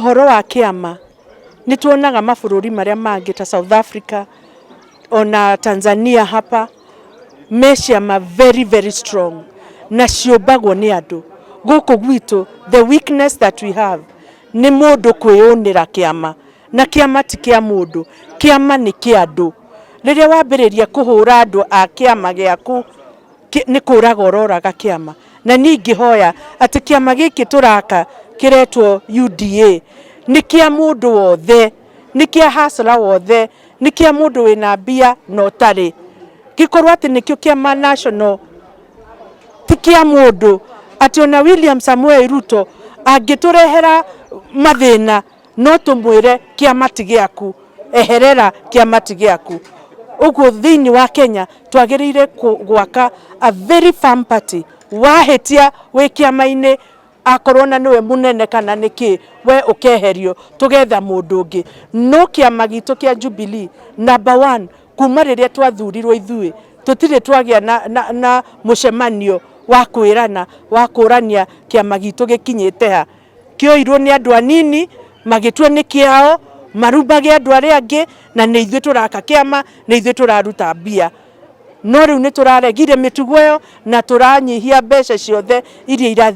Horo wa kiama ni tuonaga mabũrũri marĩa mangĩ ta South Africa ona Tanzania hapa me ciama very very strong na ciũmbagwo nĩ andũ. Gũkũ gwitũ the weakness that we have nĩ mũndũ kwĩyũnĩra kĩama, na kĩama ti kĩa mũndũ, kĩama nĩ kĩa andũ. Rĩrĩa wambĩrĩria kũhũra andũ a kĩama gĩaku nĩ kũraga ũroraga kĩama. Na niĩ ingĩhoya atĩ kĩama gĩkĩ tũraka kĩretwo UDA nĩ kĩa mũndũ wothe, nĩ kĩa hustler wothe, nĩ kĩa mũndũ wĩna mbia na ũtarĩ. Gĩkorwo atĩ nĩkĩo kĩama national ti kĩa mũndũ, atĩ ona William Samuel Ruto angĩtũrehera mathĩna no tũmwĩre kĩama ti gĩaku, eherera kĩama ti gĩaku. Ũguo thĩinĩ wa Kenya twagĩrĩire gwaka a very firm party. Wahĩtia wĩ kĩama-inĩ akorwo na nĩwe mũnene kana nĩkĩ, we ũkeherio tũgetha mũndũ ũngĩ. No kĩama gitũ kĩa Jubilee number 1 kuma rĩrĩa twathurirwo ithuĩ tũtirĩ twagĩa na mũcemanio wa kwĩrana wa kũrania kĩama gitũ gĩkinyĩte ha. Kĩoirwo nĩ andũ anini magĩtua nĩ kĩao marumbage andũ arĩa angĩ, na nĩ ithuĩ tũraka kĩama, nĩ ithuĩ tũraruta mbia. No rĩu nĩ tũraregire mĩtugo ĩyo na tũranyihia mbeca ciothe iria irathi